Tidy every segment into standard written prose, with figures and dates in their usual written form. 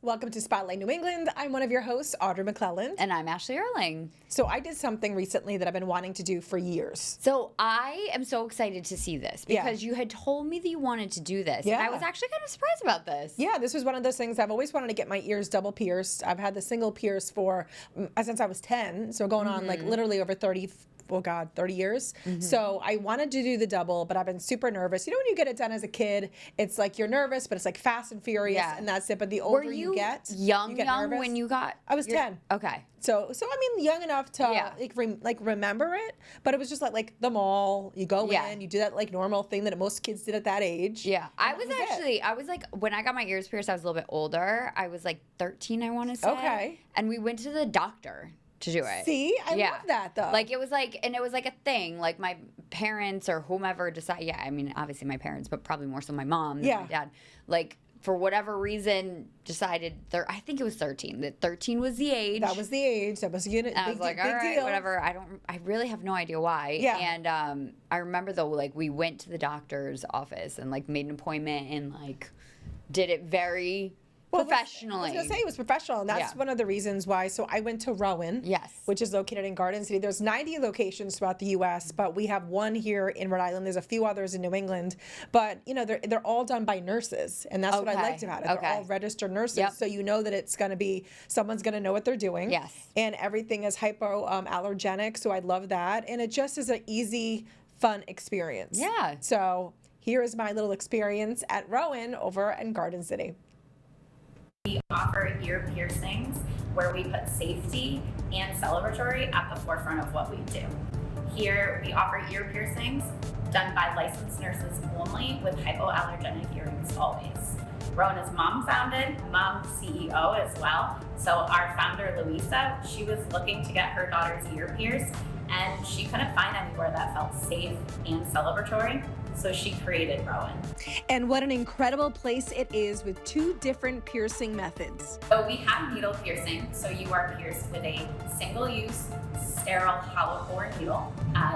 Welcome to Spotlight New England. I'm one of your hosts, Audrey McClelland. And I'm Ashley Erling. So I did something recently that I've been wanting to do for years. So I am so excited to see this because you had told me that you wanted to do this. Yeah. And I was actually kind of surprised about this. Yeah, this was one of those things. I've always wanted to get my ears double pierced. I've had the single pierce for since I was 10. So going on like literally over 30 years. So I wanted to do the double, but I've been super nervous. You know, when you get it done as a kid, it's like you're nervous, but it's like fast and furious, and that's it. But the older you get, young you get nervous. when you got? I was 10. Okay. So I mean, young enough to remember it, but it was just like the mall. You go in, you do that like normal thing that most kids did at that age. Yeah, I was like, when I got my ears pierced, I was a little bit older. I was like 13, I want to say. Okay. And we went to the doctor to do it. See, I love that though. Like it was like a thing. Like my parents or whomever decide. Yeah, I mean, obviously my parents, but probably more so my mom than my dad. Like for whatever reason, decided I think it was 13. That 13 was the age. That was the age. That was a unit. I was like, all right, whatever. I really have no idea why. Yeah. And I remember though, like we went to the doctor's office and like made an appointment and like did it very professionally. I was going to say it was professional, and that's one of the reasons why. So I went to Rowan, which is located in Garden City. There's 90 locations throughout the U.S., but we have one here in Rhode Island. There's a few others in New England, but you know they're all done by nurses, and that's what I liked about it. They're all registered nurses, so you know that it's going to be someone's going to know what they're doing. Yes, and everything is hypoallergenic, so I love that, and it just is an easy, fun experience. Yeah. So here is my little experience at Rowan over in Garden City. We offer ear piercings where we put safety and celebratory at the forefront of what we do. Here we offer ear piercings done by licensed nurses only with hypoallergenic earrings always. Rowan is mom founded, mom CEO as well. So our founder Louisa, she was looking to get her daughter's ear pierced and she couldn't find anywhere that felt safe and celebratory. So she created Rowan. And what an incredible place it is with two different piercing methods. So we have needle piercing. So you are pierced with a single-use, sterile, hollow bore needle.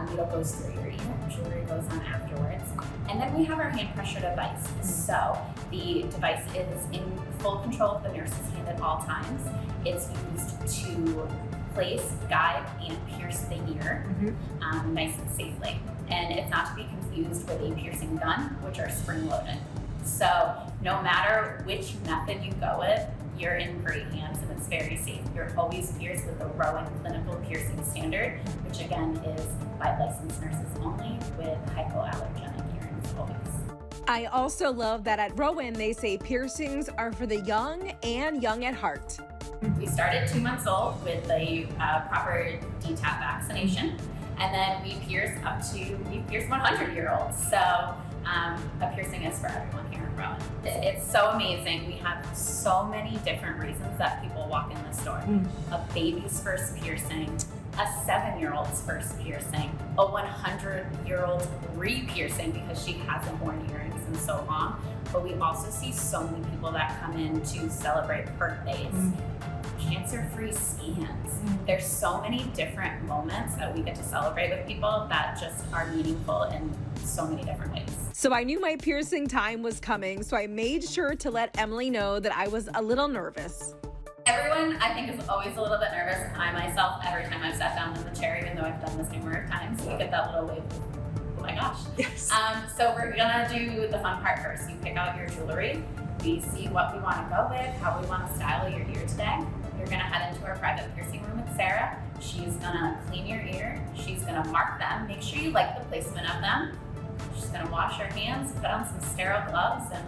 Needle goes through your ear, jewelry goes on afterwards. And then we have our hand pressure device. So the device is in full control of the nurse's hand at all times. It's used to place, guide, and pierce the ear nice and safely. And it's not to be confused with a piercing gun, which are spring-loaded. So no matter which method you go with, you're in great hands and it's very safe. You're always pierced with the Rowan Clinical Piercing Standard, which again is by licensed nurses only with hypoallergenic earrings always. I also love that at Rowan they say piercings are for the young and young at heart. We started 2 months old with the proper DTaP vaccination. And then we pierce 100-year-olds. So a piercing is for everyone here in Rowan. It's so amazing. We have so many different reasons that people walk in the store. A baby's first piercing, a 7-year-old's first piercing, a 100-year-old re-piercing because she hasn't worn earrings in so long. But we also see so many people that come in to celebrate birthdays, cancer-free scans. There's so many different moments that we get to celebrate with people that just are meaningful in so many different ways. So I knew my piercing time was coming, so I made sure to let Emily know that I was a little nervous. Everyone, I think, is always a little bit nervous. I myself, every time I've sat down in the chair, even though I've done this numerous times, you get that little wave. Oh my gosh. Yes. So we're gonna do the fun part first. You pick out your jewelry. We see what we want to go with, how we want to style your ear today. You're gonna head into our private piercing room with Sarah. She's gonna clean your ear. She's gonna mark them. Make sure you like the placement of them. She's gonna wash her hands, put on some sterile gloves, and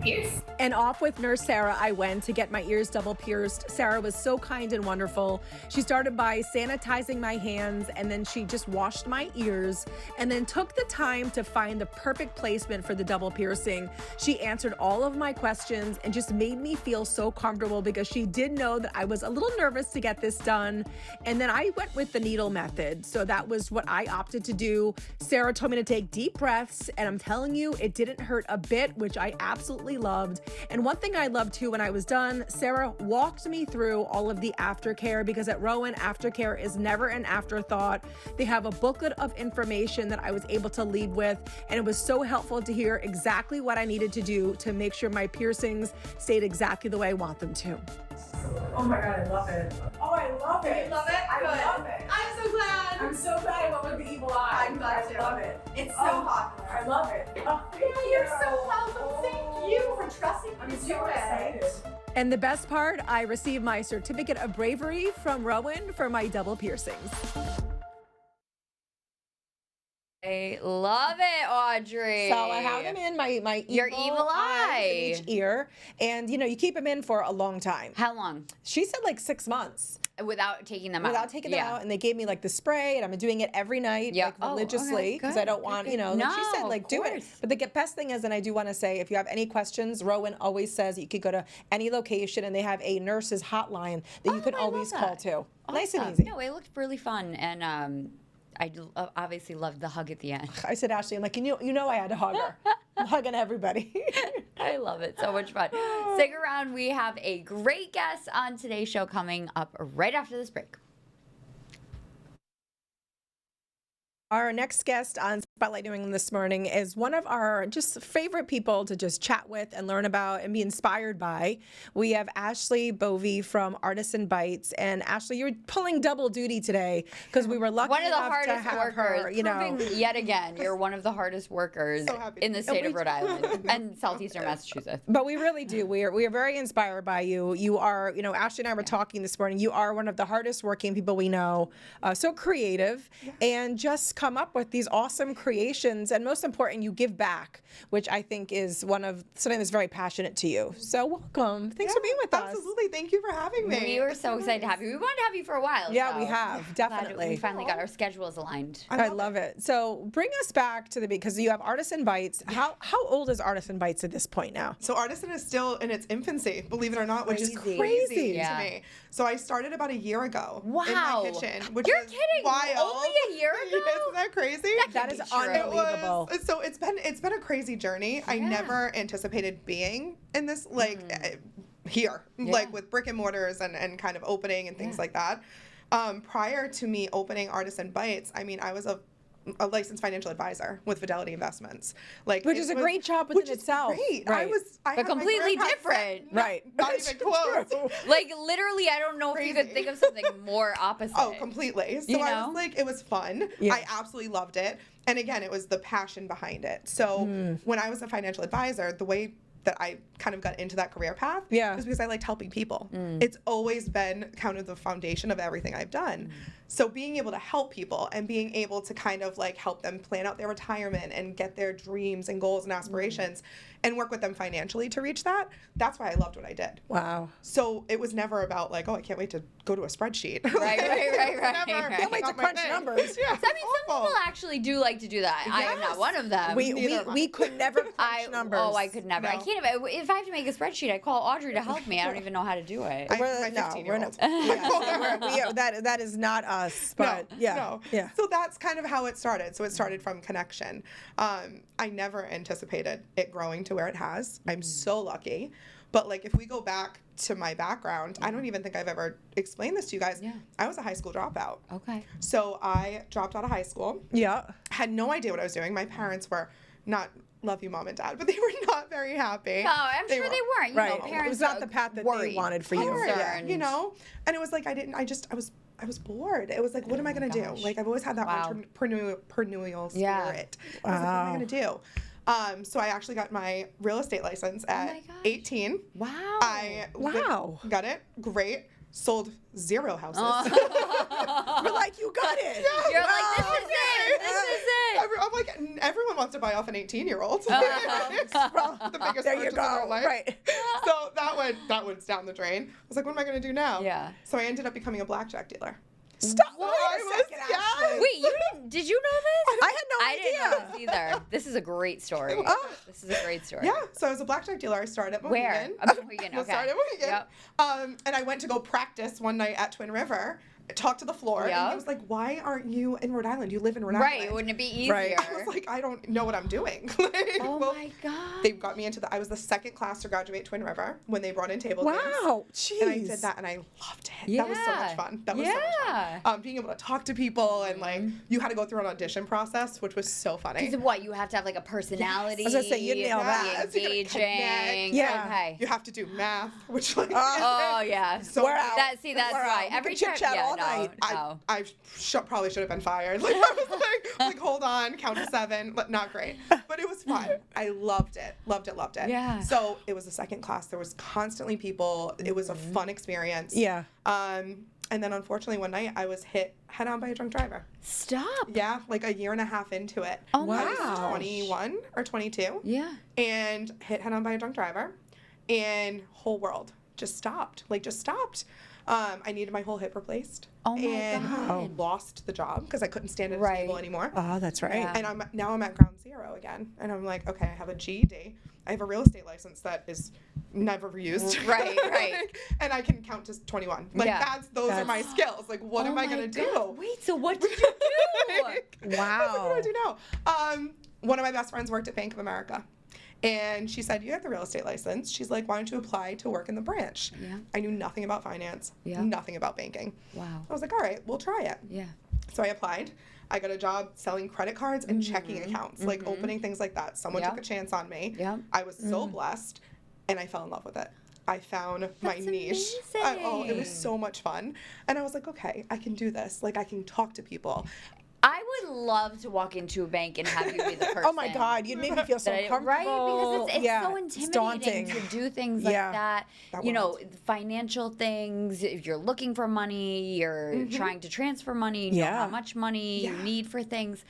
pierce. And off with Nurse Sarah I went to get my ears double pierced. Sarah was so kind and wonderful. She started by sanitizing my hands, and then she just washed my ears and then took the time to find the perfect placement for the double piercing. She answered all of my questions and just made me feel so comfortable because she did know that I was a little nervous to get this done. And then I went with the needle method. So that was what I opted to do. Sarah told me to take deep breaths, and I'm telling you, it didn't hurt a bit, which I absolutely absolutely loved. And one thing I loved too, when I was done, Sarah walked me through all of the aftercare, because at Rowan, aftercare is never an afterthought. They have a booklet of information that I was able to leave with, and it was so helpful to hear exactly what I needed to do to make sure my piercings stayed exactly the way I want them to. Oh my God, I love it. Oh, I love it. You love it? I Good. love it. I'm so glad. I'm so glad I went with the evil eye. I'm glad I too. love it. It's so Oh, popular. I love it. Oh, thank you. You're so welcome. Thank you for trusting me I'm to so do it. excited. And the best part, I received my certificate of bravery from Rowan for my double piercings. I love it, Audrey. So I have them in my Your evil eye. in each ear, and you keep them in for a long time. How long? She said like 6 months Without taking them out? without taking them out, and they gave me like the spray, and I'm doing it every night, Yeah. like Oh, religiously, okay, because good, I don't want, good. like she said, No, like of do it. course. But the best thing is, and I do want to say, if you have any questions, Rowan always says that you could go to any location, and they have a nurse's hotline that you can I love always call that. to. Nice and Awesome. easy. No, it looked really fun, and I obviously loved the hug at the end. I said, Ashley, I'm like, you know I had to hug her. I'm hugging everybody. I love it. So much fun. Stick around. We have a great guest on today's show coming up right after this break. Our next guest on Spotlight New England this morning is one of our just favorite people to just chat with and learn about and be inspired by. We have Ashley Bove from Artisan Bites. And Ashley, you're pulling double duty today because we were lucky One of the enough to hardest have workers. her, Proving yet again, you're one of the hardest workers in the state of Rhode Island and southeastern Massachusetts. But we really do. We are very inspired by you. You are, Ashley and I were talking this morning. You are one of the hardest working people we know. So creative and just come up with these awesome creations. And most important, you give back, which I think is something that's very passionate to you. So welcome. Thanks for being with us. Absolutely. Thank you for having me. We were so excited to have you. We wanted to have you for a while. Yeah, so we have, glad definitely. We finally got our schedules aligned. I love it. So bring us back to because you have Artisan Bites. How old is Artisan Bites at this point now? So Artisan is still in its infancy, believe it or not, which is Crazy. crazy Yeah. to me. So I started about a year ago in Wow. my kitchen, which You're is kidding. wild. Only a year ago? Isn't that crazy? That is be true. unbelievable. So it's been a crazy journey. I Yeah. never anticipated being in this here, like with brick and mortars and kind of opening and things like that. Prior to me opening Artisan Bites, I mean, I was a licensed financial advisor with Fidelity Investments, which is a great job within itself. Great. Right. I But had my completely grandpa different. set- Right. Not That's even close. true. Like literally, I don't know if you could Crazy. think of something more opposite. Oh, completely. So You I know? was like, it was fun. Yeah. I absolutely loved it. And again, it was the passion behind it. So when I was a financial advisor, the way that I kind of got into that career path was because I liked helping people. It's always been kind of the foundation of everything I've done. So being able to help people and being able to kind of like help them plan out their retirement and get their dreams and goals and aspirations and work with them financially to reach that, that's why I loved what I did. Wow. So it was never about like, oh, I can't wait to go to a spreadsheet. Right. Can't wait to crunch numbers. Yeah, I mean, some people actually do like to do that. I am not one of them. We could never crunch numbers. Oh, I could never. No. I can't even. If I have to make a spreadsheet, I call Audrey to help me. I don't even know how to do it. My No, 15-year-old. that is not us. But yeah. So that's kind of how it started. So it started from connection. I never anticipated it growing to where it has. I'm so lucky. But like if we go back to my background, I don't even think I've ever explained this to you guys. Yeah. I was a high school dropout. Okay. So I dropped out of high school. Yeah. Had no idea what I was doing. My parents were not, love you, Mom and Dad, but they were not very happy. No, I'm sure they weren't. You know, parents It was not the path that worried, they wanted for you. concerned. You know? And it was like I was bored. It was like, what am I going to do? Like, I've always had that entrepreneurial spirit. Yeah. I was like, what am I going to do? So I actually got my real estate license at 18. Wow. I got it. Great. Sold 0 houses. You're like, you got it. You're like, this is it. This is it. I'm like, everyone wants to buy off an 18-year-old. The biggest There you purchase of their go. life. Right. So that went's down the drain. I was like, what am I going to do now? Yeah. So I ended up becoming a blackjack dealer. Stop. What? Wait a second, Yeah. Ashley. Wait, you didn't? Did you know this? I had no I idea. didn't know this either. This is a great story. This is a great story. Yeah, so I was a blackjack dealer. I started at Mohegan. Where? Mohegan, I okay. started at Mohegan. Yep. And I went to go practice one night at Twin River. talked to the floor, and he was like, "Why aren't you in Rhode Island? You live in Rhode Island." Right, wouldn't it be easier? Right. I was like, I don't know what I'm doing. My God. They got me into I was the second class to graduate Twin River when they brought in table games. Wow, jeez. And I did that, and I loved it. That was so much fun. That was so much fun. Being able to talk to people, and like, you had to go through an audition process, which was so funny. Because what, you have to have like a personality? I was gonna say, you nailed that. Engaging. Yeah. Okay. You have to do math, which like. Oh yeah. So we're out. That's why. Every chit chat all night. I probably should have been fired. Like, I was like, hold on, count to 7. Not great. But it was fun. I loved it. Loved it. Yeah. So it was the second class. There was constantly people. It was a fun experience. Yeah. And then unfortunately one night I was hit head on by a drunk driver. Stop. Yeah, like a year and a half into it. Oh, wow. I was 21 or 22. Yeah. And hit head on by a drunk driver. And whole world just stopped. I needed my whole hip replaced. Oh my and God. lost the job because I couldn't stand at a table anymore. Oh, that's right. Yeah. And I'm at ground zero again. And I'm like, okay, I have a GED. I have a real estate license that is never used. Right. And I can count to 21. Like those are my skills. Like, what am I gonna do? Wait, so what did you do? Wow. What do I do now? One of my best friends worked at Bank of America. And she said, you have the real estate license. She's like, why don't you apply to work in the branch? Yeah. I knew nothing about finance, nothing about banking. Wow. I was like, all right, we'll try it. Yeah. So I applied. I got a job selling credit cards and checking accounts, like opening things like that. Someone took a chance on me. Yep. I was so blessed, and I fell in love with it. I found my niche. It was so much fun. And I was like, okay, I can do this. Like, I can talk to people. I would love to walk into a bank and have you be the person. Oh my God, you'd make me feel so comfortable. Right? Because it's so intimidating it's daunting to do things like that. You know, financial things. If you're looking for money, you're trying to transfer money, you know how much money you need for things.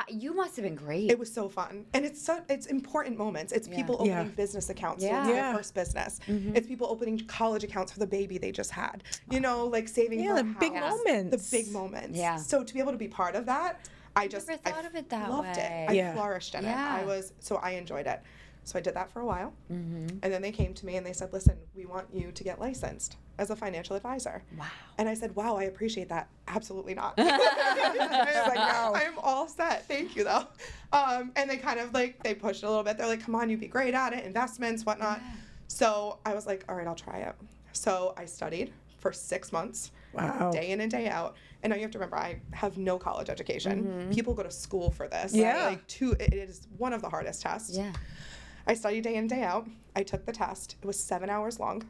You must have been great. It was so fun. And it's important moments. It's people opening business accounts for their first business. It's people opening college accounts for the baby they just had. You know, like saving for a house. big moments. The big moments. Yeah. So to be able to be part of that, I never thought of it that loved way. it. I flourished in it. I enjoyed it. So I did that for a while. And then they came to me and they said, listen, we want you to get licensed as a financial advisor. Wow. And I said, wow, I appreciate that. Absolutely not. I was like, no, I'm all set. Thank you, though. And they kind of they pushed it a little bit. They're like, come on, you'd be great at it, investments, whatnot. So I was like, all right, I'll try it. So I studied for 6 months. Wow. Day in and day out. And now you have to remember, I have no college education. People go to school for this. Yeah. Right? It is one of the hardest tests. Yeah. I studied day in, day out. I took the test. It was 7 hours long.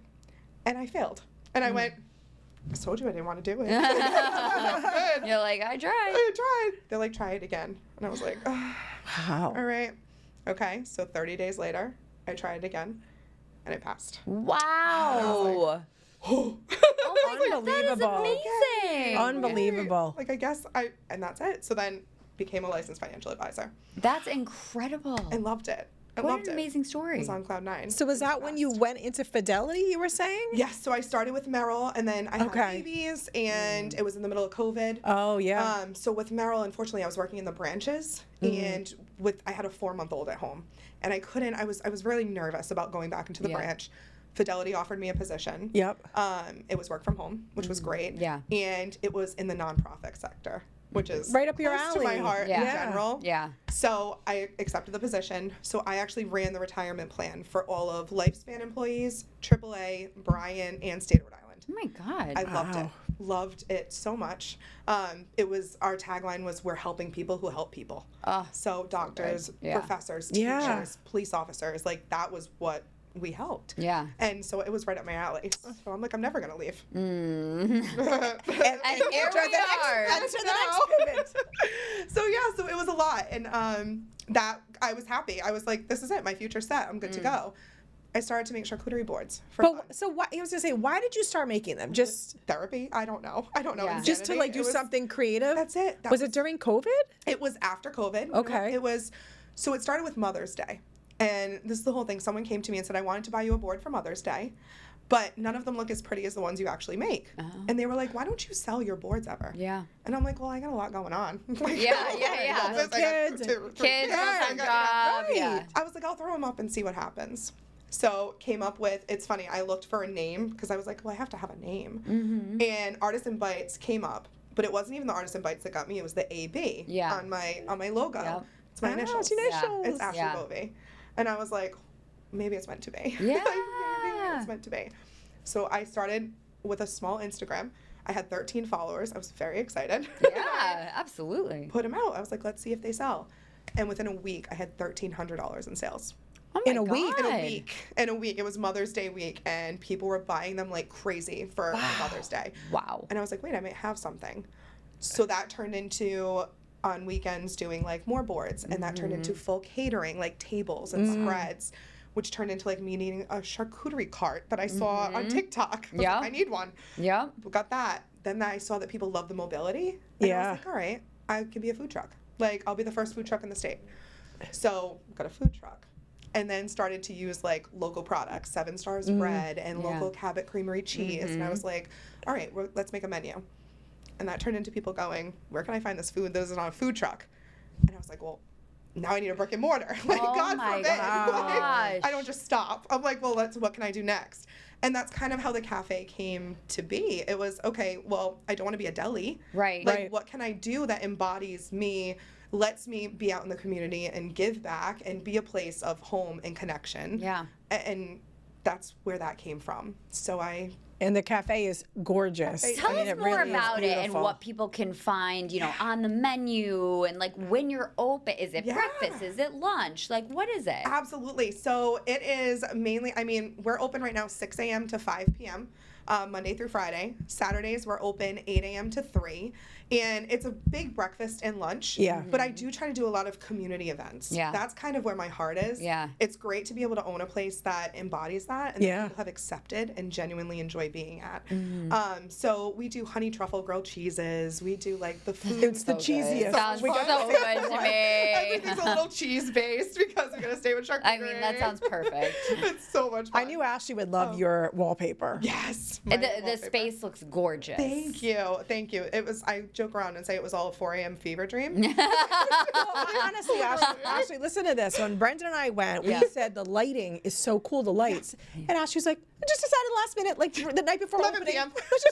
And I failed. And I went, I told you I didn't want to do it. You're like, I tried. I tried. They're like, try it again. And I was like, oh, wow. All right. Okay. So 30 days later, I tried it again. And I passed. Wow. Oh my God, that is amazing. Unbelievable. Like, I guess and that's it. So then became a licensed financial advisor. That's incredible. And loved it. What an amazing story. I was on cloud 9. So was that when you went into Fidelity, you were saying? Yes. So I started with Merrill, and then I had babies, and it was in the middle of COVID. Oh, yeah. So with Merrill, unfortunately, I was working in the branches, and I had a 4-month-old at home, and I was really nervous about going back into the branch. Fidelity offered me a position. Yep. It was work from home, which was great. Yeah. And it was in the nonprofit sector, which is right up your close alley. to my heart in general. Yeah. So I accepted the position. So I actually ran the retirement plan for all of Lifespan employees, AAA, Bryan, and State of Rhode Island. Oh my God. I loved it. Loved it so much. Our tagline was, we're helping people who help people. So doctors, professors, teachers, police officers, like that was what we helped. Yeah. And so it was right up my alley. So I'm like, I'm never going to leave. And here we are. Answer the next pivot. So it was a lot. And that I was happy. I was like, this is it. My future's set. I'm good to go. I started to make charcuterie boards for fun. So what I was gonna say, why did you start making them? Just therapy? I don't know. Yeah. Just to do something creative? That's it. Was it during COVID? It was after COVID. Okay. So it started with Mother's Day. And this is the whole thing. Someone came to me and said, I wanted to buy you a board for Mother's Day, but none of them look as pretty as the ones you actually make. And they were like, why don't you sell your boards ever? Yeah. And I'm like, well, I got a lot going on. Kids, I job. Yeah. I was like, I'll throw them up and see what happens. So came up with, it's funny, I looked for a name because I was like, well, I have to have a name. And Artisan Bites came up, but it wasn't even the Artisan Bites that got me. It was the AB on my logo. Yep. It's my initials. It's Ashley Bove. And I was like, maybe it's meant to be. Yeah. Maybe it's meant to be. So I started with a small Instagram. I had 13 followers. I was very excited. Yeah, absolutely. Put them out. I was like, let's see if they sell. And within a week, I had $1,300 in sales. Oh my In a God. week. It was Mother's Day week, and people were buying them like crazy for Mother's Day. Wow. And I was like, wait, I might have something. So that turned into on weekends doing like more boards, and that turned into full catering, like tables and spreads, which turned into like me needing a charcuterie cart that I saw on TikTok. I was like, I need one. Yeah. Got that. Then I saw that people love the mobility. And I was like, all right, I can be a food truck. Like, I'll be the first food truck in the state. So got a food truck. And then started to use like local products, 7 Stars bread and local Cabot Creamery cheese. And I was like, all right, let's make a menu. And that turned into people going, where can I find this food that isn't on a food truck? And I was like, well, now I need a brick and mortar. Like, God forbid. Like, I don't just stop. I'm like, well, what can I do next? And that's kind of how the cafe came to be. It was, okay, well, I don't want to be a deli. Right. Like, what can I do that embodies me, lets me be out in the community and give back and be a place of home and connection. Yeah. And that's where that came from. So And the cafe is gorgeous. Tell us more really about it and what people can find, on the menu and like when you're open. Is it breakfast? Is it lunch? Like, what is it? Absolutely. So it is mainly, we're open right now 6 a.m. to 5 p.m. Monday through Friday. Saturdays we're open 8 a.m. to 3. And it's a big breakfast and lunch. Yeah. But I do try to do a lot of community events. Yeah. That's kind of where my heart is. Yeah. It's great to be able to own a place that embodies that and that people have accepted and genuinely enjoy being at. So we do honey truffle grilled cheeses. We do like the food. It's the cheesiest. Sounds so good to me. Everything's a little cheese based because we're going to stay with charcuterie. I mean, that sounds perfect. It's so much fun. I knew Ashley would love your wallpaper. Yes. The space looks gorgeous. Thank you. It was, I joke around and say it was all a 4 a.m. fever dream. Honestly, Ashley, listen to this. When Brendan and I went, we said the lighting is so cool, the lights. And Ashley was like, I just decided last minute, like the night before 11 opening, p.m. let's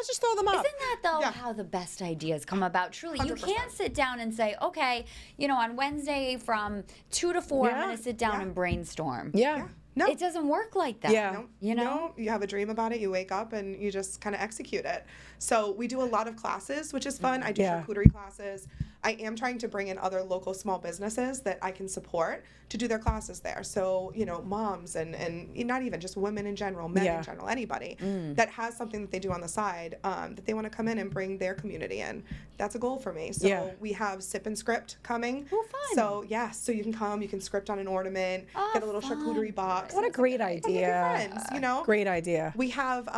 just throw them up. Isn't that though how the best ideas come about? Truly, you 100%. can't sit down and say, okay, on Wednesday from 2 to 4, I'm going to sit down and brainstorm. Yeah. No. It doesn't work like that. Yeah. No, you have a dream about it, you wake up and you just kind of execute it. So we do a lot of classes, which is fun. I do charcuterie classes. I am trying to bring in other local small businesses that I can support to do their classes there. So, moms and not even just women in general, men in general, anybody that has something that they do on the side that they want to come in and bring their community in. That's a goal for me. So we have Sip and Script coming. Oh, fun. So, so you can come, you can script on an ornament, get a little charcuterie box. What a great idea. Friends, Great idea. We have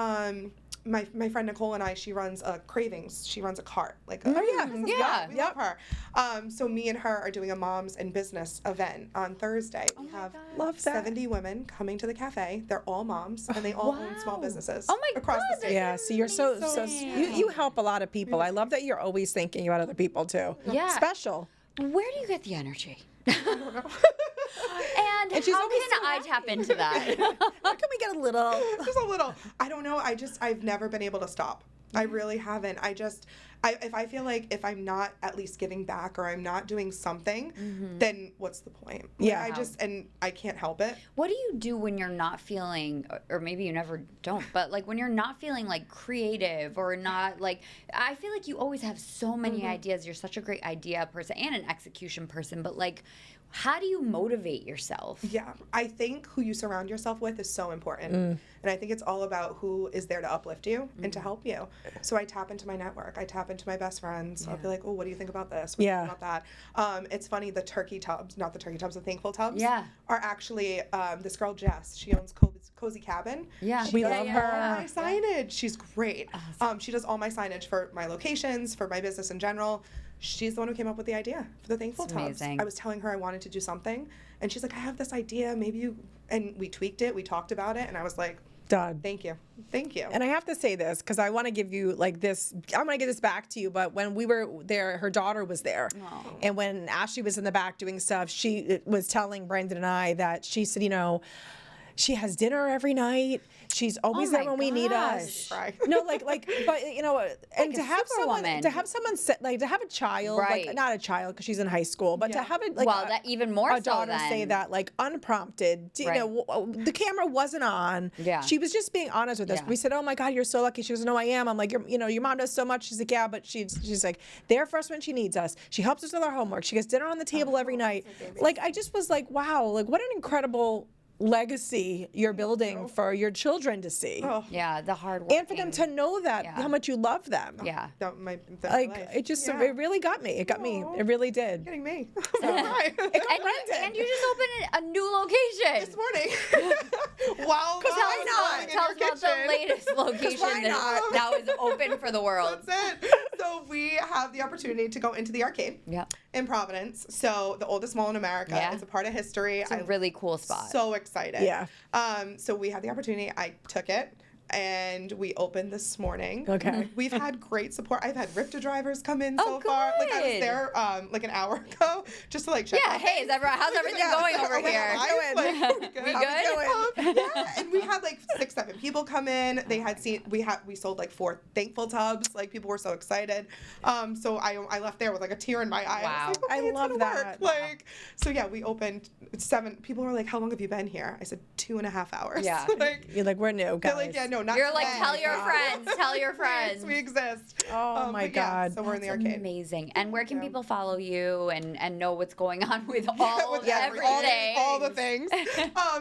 my friend Nicole and I, she runs a Cravings. She runs a cart. Like we love her. So me and her are doing a moms and business event on Thursday. We have 70 women coming to the cafe. They're all moms and they all own small businesses across the state. Yeah, so you're so you help a lot of people. I love that you're always thinking about other people too. Yeah. Special. Where do you get the energy? I don't know. And she's how always can so I happy. tap into that? How can we get a little? Just a little. I don't know. I've never been able to stop. I really haven't. If I feel like if I'm not at least giving back or I'm not doing something, then what's the point? Yeah. And I can't help it. What do you do when you're not feeling, or maybe you never don't, but like when you're not feeling like creative or not like, I feel like you always have so many ideas. You're such a great idea person and an execution person, but like, how do you motivate yourself? Yeah, I think who you surround yourself with is so important. And I think it's all about who is there to uplift you and to help you. So I tap into my network. I tap into my best friends. I'll be like, oh, what do you think about this? What do you think about that? It's funny, the turkey tubs, not the turkey tubs, the thankful tubs, are actually this girl, Jess. She owns Cozy Cabin. Yeah. We love her. My signage. She's great. She does all my signage for my locations, for my business in general. She's the one who came up with the idea for the thankful tubs. Amazing. I was telling her I wanted to do something, and she's like, I have this idea. Maybe you, and we tweaked it. We talked about it, and I was like, Done. Thank you. And I have to say this because I want to give you like this. I'm going to give this back to you. But when we were there, her daughter was there, and when Ashley was in the back doing stuff, she was telling Brendan and I that she said, She has dinner every night. She's always there when we need us. No, but you know, and to have someone, to have a child, like not a child because she's in high school, but to have it that even more a daughter say that like unprompted. You know, the camera wasn't on. Yeah, she was just being honest with us. We said, "Oh my God, you're so lucky." She goes, "No, I am." I'm like, your mom does so much." She's like, "Yeah," but she's like there for us when she needs us. She helps us with our homework. She gets dinner on the table every night. Like I just was like, wow, like what an incredible legacy you're building for your children to see. Yeah, the hard work. And for them to know that how much you love them. Yeah. It just it really got me. It got me. It really did. Getting me. And you just opened a new location this morning. Wow. Tell us about the latest location that now is open for the world. That's it. So we have the opportunity to go into the arcade in Providence. So the oldest mall in America. It's a part of history. It's a really cool spot. So excited. Yeah. So we had the opportunity. I took it. And we opened this morning. Okay. We've had great support. I've had RIPTA drivers come in so far. Like I was there like an hour ago just to like check. Yeah. Hey, how's everything going over here? We good? Yeah. And we had like 6-7 people come in. They had we sold like 4 thankful tubs. Like people were so excited. So I left there with like a tear in my eye. Wow. I was like, okay, I love that. Like so yeah, we opened 7. People were like, "How long have you been here?" I said 2.5 hours. Yeah. You're like, "We're new, guys." They're like, "Yeah, no, not You're like, today." tell your friends. Tell your friends. We exist. Oh my God. So we're in the arcade. Amazing. And where can people follow you and know what's going on with everything? All the things.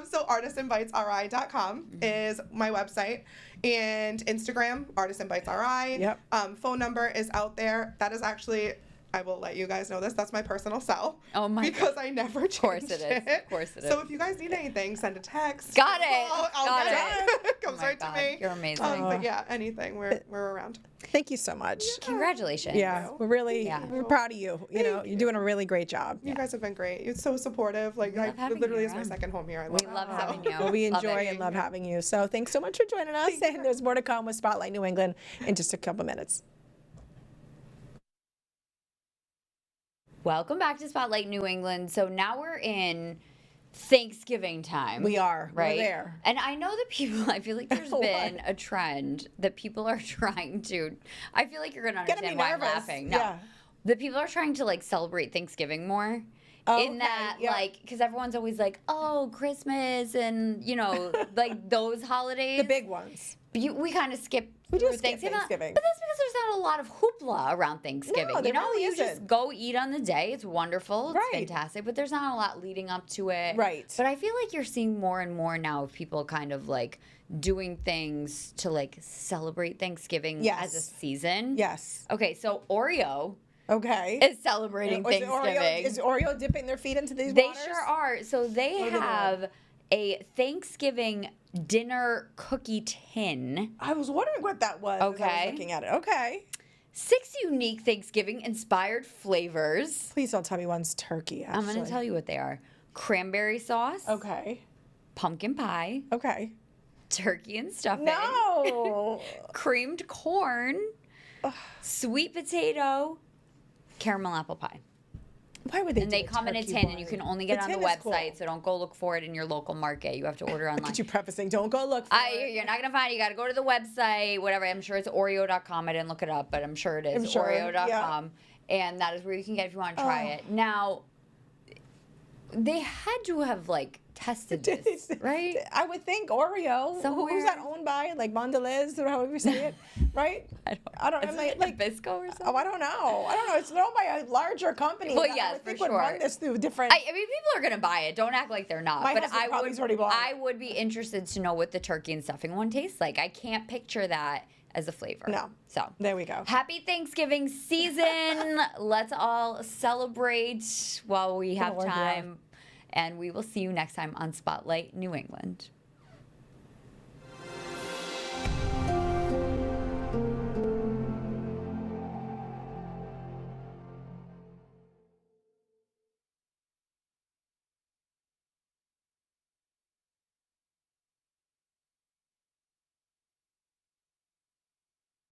So artisanbitesri.com is my website. And Instagram, artisanbitesri. Yep. Phone number is out there. That is actually, I will let you guys know this. That's my personal cell. Oh my God. Because I never changed it. Of course it is. Of course it is. So if you guys need anything, send a text. Got it. I'll get it. It comes right God. to me. You're amazing. But yeah, anything. We're around. Thank you so much. Congratulations. Yeah, we're proud of you. You know, you're doing a really great job. You guys have been great. You're so supportive. Like literally is my second home here. I love love it. having you. Well, we enjoy and love having you. So thanks so much for joining us. And there's more to come with Spotlight New England in just a couple minutes. Welcome back to Spotlight New England. So now we're in Thanksgiving time. We are. Right? We're there. And I know that people, I feel like there's been a trend that people are trying to, I feel like you're going to understand why I'm laughing. No. Yeah. That people are trying to like celebrate Thanksgiving more. In that, like, because everyone's always like, oh, Christmas and, you know, like those holidays. The big ones. We kind of skip Thanksgiving. But that's because there's not a lot of hoopla around Thanksgiving. No, you know, really you isn't. just go eat on the day. It's wonderful. It's fantastic. But there's not a lot leading up to it. Right. But I feel like you're seeing more and more now of people kind of like doing things to like celebrate Thanksgiving as a season. Yes. Okay, so Oreo. Okay. Is celebrating Thanksgiving. Is Oreo dipping their feet into these They waters? sure are. So they have a Thanksgiving dinner cookie tin. I was wondering what that was. Okay. As I was looking at it. Okay. 6 unique Thanksgiving inspired flavors. Please don't tell me one's turkey. Actually. I'm going to tell you what they are. Cranberry sauce. Okay. Pumpkin pie. Okay. Turkey and stuffing. No. Creamed corn. Sweet potato. Caramel apple pie. Why would they? And they come in a tin, and you can only get it on the website. So don't go look for it in your local market. You have to order online. Look at you prefacing. Don't go look for it. You're not gonna find it. You got to go to the website. Whatever. I'm sure it's Oreo.com. I didn't look it up, but I'm sure it is Oreo.com, and that is where you can get it if you want to try it. Now, they had to have like tested this, right? I would think Oreo. Somewhere. Who's that owned by? Like Mondelez or however you say it, right? I don't know. Like Nabisco or something. Oh, I don't know. It's owned by a larger company. Well, that yes, I would think for would sure. run this through different. I mean, people are gonna buy it. Don't act like they're not. My but husband probably's already bought I it. would be interested to know what the turkey and stuffing one tastes like. I can't picture that as a flavor. No. So there we go. Happy Thanksgiving season. Let's all celebrate while we have time. And we will see you next time on Spotlight New England.